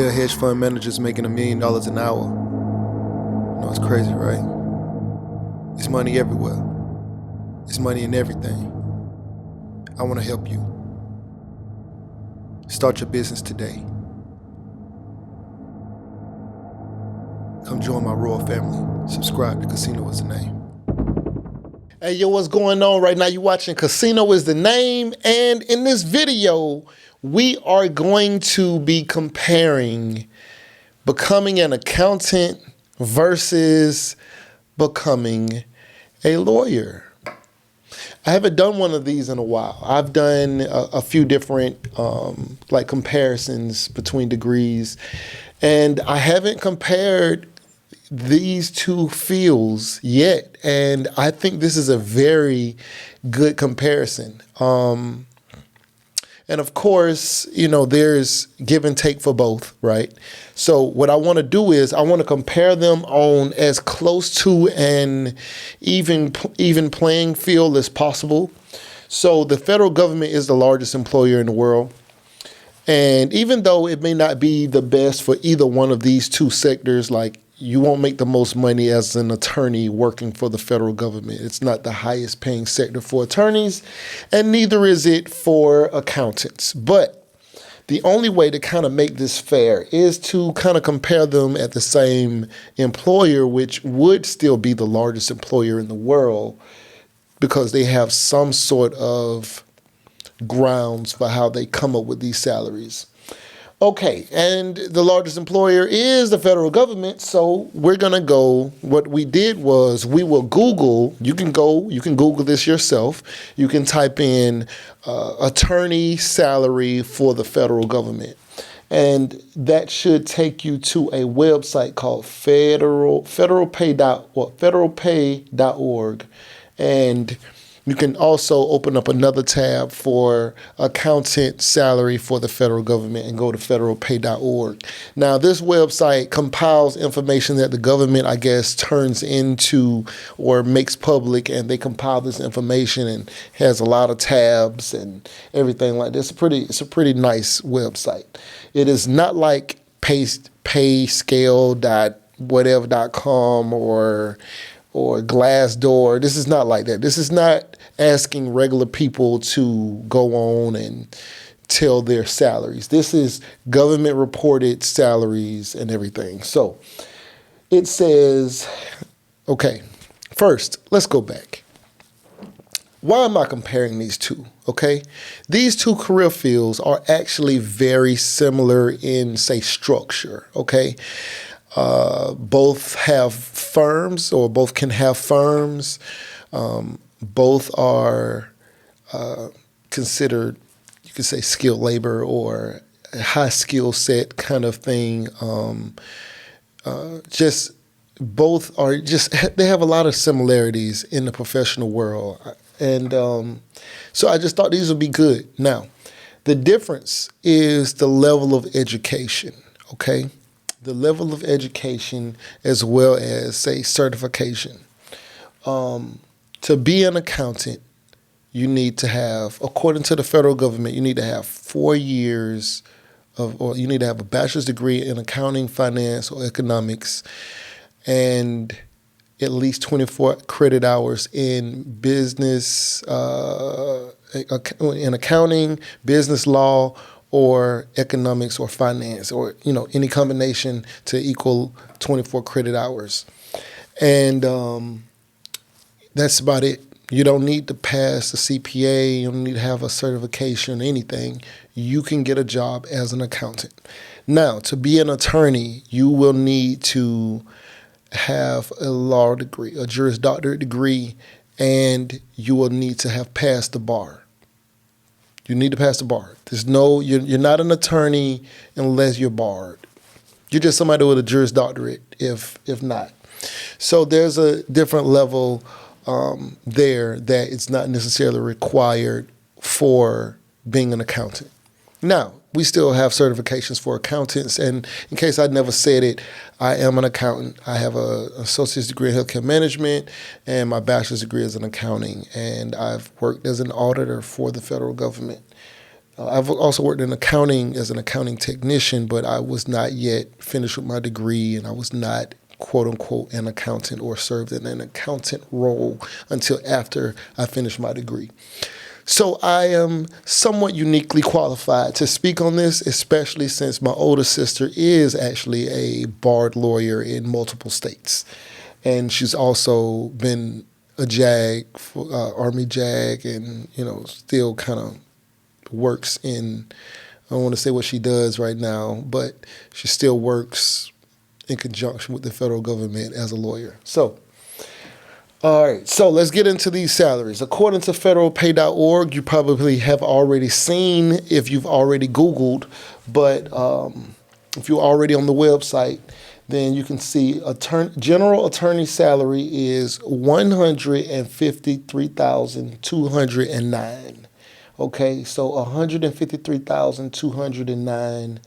There are hedge fund managers making $1 million an hour. You know, it's crazy, right? It's money everywhere. It's money in everything. I want to help you. Start your business today. Come join my royal family. Subscribe to Casino Is the Name. Hey, yo, what's going on right now? You're watching Casino Is the Name, and in this video, we are going to be comparing becoming an accountant versus becoming a lawyer. I haven't done one of these in a while. I've done a few different like comparisons between degrees, and I haven't compared these two fields yet, and I think this is a very good comparison. And of course, you know, there's give and take for both, right? So what I want to do is I want to compare them on as close to an even playing field as possible. So the federal government is the largest employer in the world. And even though it may not be the best for either one of these two sectors, like you won't make the most money as an attorney working for the federal government. It's not the highest paying sector for attorneys, and neither is it for accountants. But the only way to kind of make this fair is to kind of compare them at the same employer, which would still be the largest employer in the world because they have some sort of grounds for how they come up with these salaries. Okay, and the largest employer is the federal government, so we're going to go, what we did was we will Google, you can Google this yourself, you can type in attorney salary for the federal government, and that should take you to a website called federalpay.org, and you can also open up another tab for accountant salary for the federal government and go to federalpay.org. Now, this website compiles information that the government, I guess, turns into or makes public, and they compile this information and has a lot of tabs and everything like this. It's a pretty nice website. It is not like payscale.whatever.com or Glassdoor. This is not like that. This is not asking regular people to go on and tell their salaries. This is government reported salaries and everything. So it says, okay, first, let's go back. Why am I comparing these two? Okay, these two career fields are actually very similar in, say, structure. Okay. Both have firms, or both can have firms. Both are considered, you could say, skilled labor or a high skill set kind of thing. Just both are they have a lot of similarities in the professional world. And so I just thought these would be good. Now, the difference is the level of education, okay? The level of education as well as, say, certification. To be an accountant, you need to have, according to the federal government, you need to have 4 years or you need to have a bachelor's degree in accounting, finance, or economics, and at least 24 credit hours in business, in accounting, business law, or economics or finance, or, you know, any combination to equal 24 credit hours. And that's about it. You don't need to pass the CPA. You don't need to have a certification or anything. You can get a job as an accountant. Now, to be an attorney, you will need to have a law degree, a Juris Doctorate degree, and you will need to have passed the bar. You need to pass the bar. You're not an attorney unless you're barred. You're just somebody with a Juris Doctorate if not. So there's a different level there that it's not necessarily required for being an accountant. Now, we still have certifications for accountants, and in case I never said it, I am an accountant. I have an associate's degree in healthcare management, and my bachelor's degree is in accounting, and I've worked as an auditor for the federal government. I've also worked in accounting as an accounting technician, but I was not yet finished with my degree, and I was not quote unquote an accountant or served in an accountant role until after I finished my degree. So I am somewhat uniquely qualified to speak on this, especially since my older sister is actually a barred lawyer in multiple states. And she's also been a JAG, Army JAG, and, still kind of works in, I don't want to say what she does right now, but she still works in conjunction with the federal government as a lawyer. So, all right, so let's get into these salaries. According to federalpay.org, you probably have already seen if you've already Googled, but if you're already on the website, then you can see general attorney salary is $153,209. Okay, so $153,209.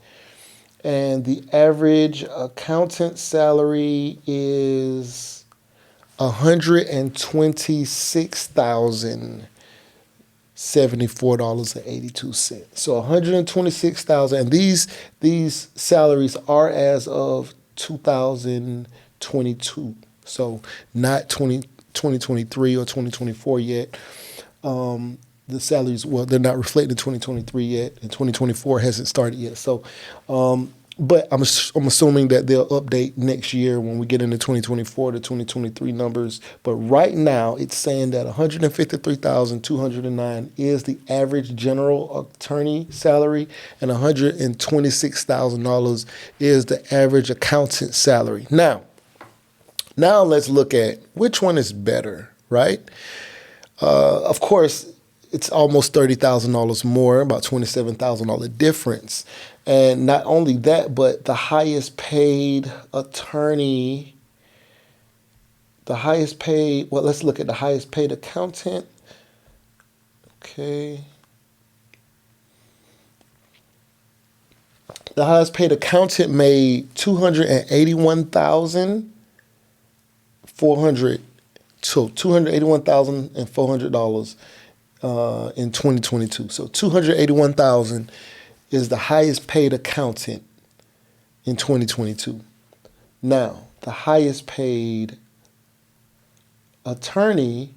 And the average accountant salary is $126,074.82. So $126,000, and these salaries are as of 2022. So not 2023 or 2024 yet. The salaries, well, they're not reflected in 2023 yet, and 2024 hasn't started yet. So, but I'm assuming that they'll update next year when we get into 2024 to 2023 numbers. But right now, it's saying that $153,209 is the average general attorney salary, and $126,000 is the average accountant salary. Now let's look at which one is better, right? Of course, it's almost $30,000 more, about $27,000 difference. And not only that, but the highest paid attorney, let's look at the highest paid accountant. Okay. The highest paid accountant made $281,400 in 2022. So $281,000 is the highest paid accountant in 2022. Now, the highest paid attorney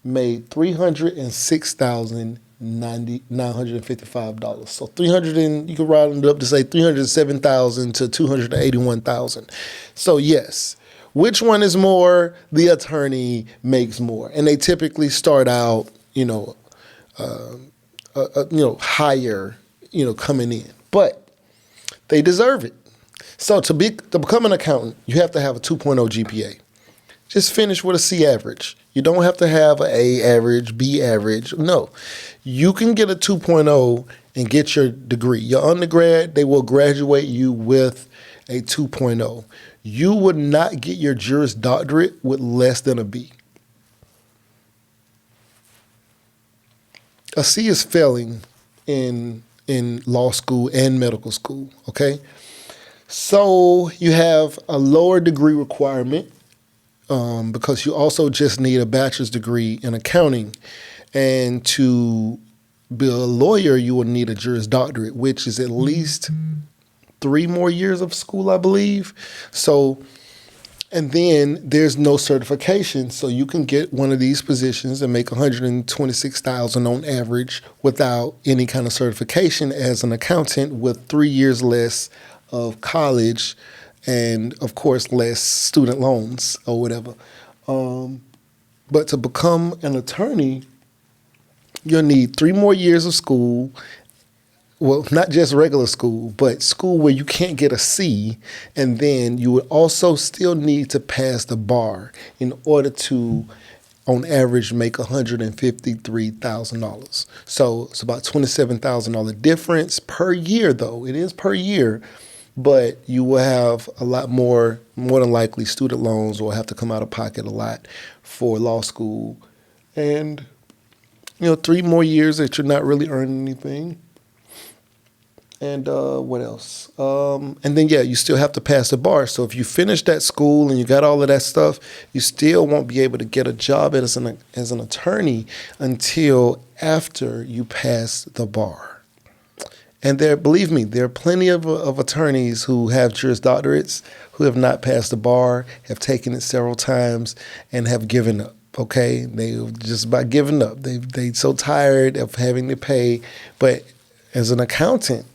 made $306,955. So you can round it up to say $307,000 to $281,000. So yes. Which one is more? The attorney makes more, and they typically start out, higher, coming in, but they deserve it. So to become an accountant, you have to have a 2.0 GPA. Just finish with a C average. You don't have to have an A average, B average. No, you can get a 2.0 and get your degree. Your undergrad, they will graduate you with a 2.0. You would not get your Juris Doctorate with less than a B. A C is failing in law school and medical school, okay? So you have a lower degree requirement because you also just need a bachelor's degree in accounting. And to be a lawyer, you will need a Juris Doctorate, which is at least 3 more years of school, I believe. So, and then there's no certification. So you can get one of these positions and make $126,000 on average without any kind of certification as an accountant with 3 years less of college and, of course, less student loans or whatever. But to become an attorney, you'll need 3 more years of school. Well, not just regular school, but school where you can't get a C, and then you would also still need to pass the bar in order to, on average, make $153,000. So it's about $27,000 difference per year, though. It is per year, but you will have a lot more than likely, student loans or have to come out of pocket a lot for law school. And, 3 more years that you're not really earning anything. And what else? And then, yeah, you still have to pass the bar. So if you finish that school and you got all of that stuff, you still won't be able to get a job as an attorney until after you pass the bar. And believe me, there are plenty of attorneys who have Juris Doctorates who have not passed the bar, have taken it several times, and have given up. Okay, they just about giving up. They so tired of having to pay. But as an accountant,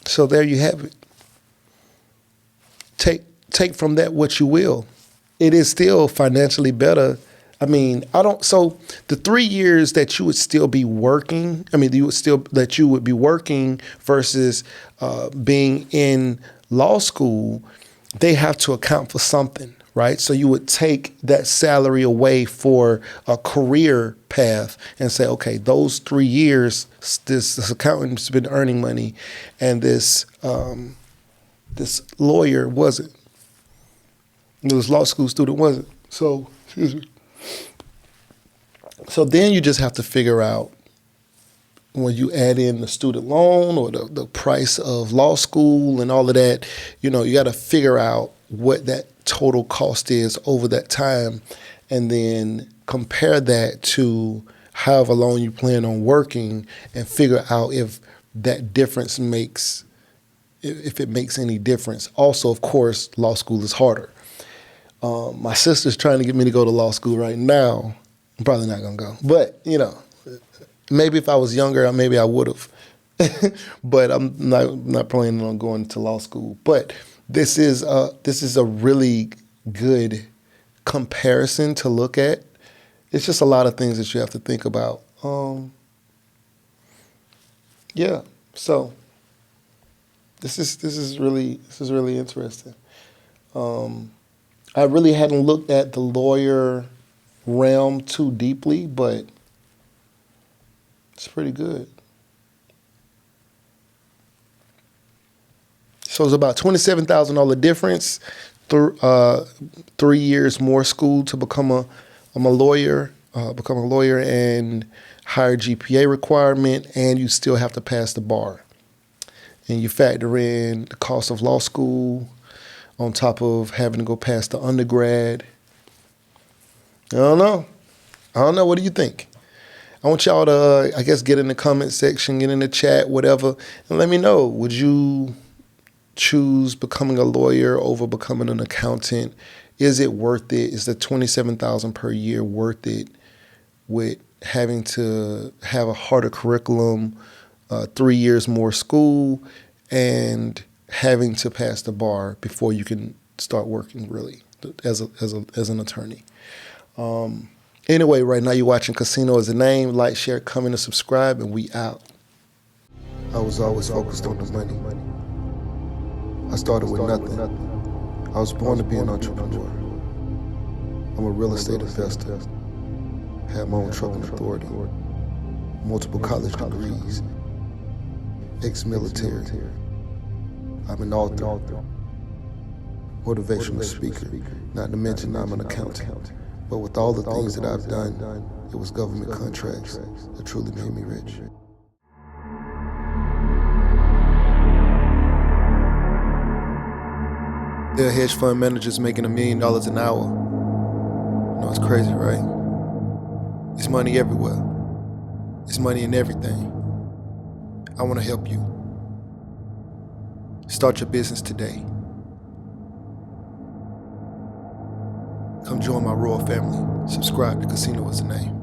so there you have it. Take from that what you will. It is still financially better. So the 3 years that you would still be working, you would be working versus being in law school, they have to account for something, right? So you would take that salary away for a career path and say, okay, those 3 years, this accountant's been earning money, and this lawyer wasn't. This law school student wasn't. So, excuse me. So then you just have to figure out, when you add in the student loan or the price of law school and all of that, you got to figure out what that total cost is over that time, and then compare that to however long you plan on working, and figure out if that difference makes any difference. Also, of course, law school is harder. My sister's trying to get me to go to law school right now. I'm probably not going to go. But, maybe if I was younger, maybe I would have. But I'm not planning on going to law school. But this is a really good comparison to look at. It's just a lot of things that you have to think about. Yeah. So this is really interesting. I really hadn't looked at the lawyer realm too deeply, but it's pretty good. So it's about $27,000 difference. 3 years more school to become a lawyer, and higher GPA requirement, and you still have to pass the bar. And you factor in the cost of law school on top of having to go past the undergrad. I don't know. What do you think? I want y'all to, get in the comment section, get in the chat, whatever, and let me know. Would you choose becoming a lawyer over becoming an accountant? Is it worth it? Is the $27,000 per year worth it, with having to have a harder curriculum, 3 years more school, and having to pass the bar before you can start working really as an attorney? Anyway, right now you're watching Casino Is the Name. Like, share, comment, and subscribe, and we out. I was always focused on the money. I started with nothing. I was born to be an entrepreneur. I'm a real estate investor. Had my own trucking authority. Multiple college degrees. Ex-military. I'm an author. Motivational speaker. Not to mention I'm an accountant. But with all the things that I've done, it was government contracts that truly made me rich. There are hedge fund managers making $1 million an hour. It's crazy, right? It's money everywhere. It's money in everything. I want to help you. Start your business today. Come join my royal family. Subscribe to Casino Is the Name.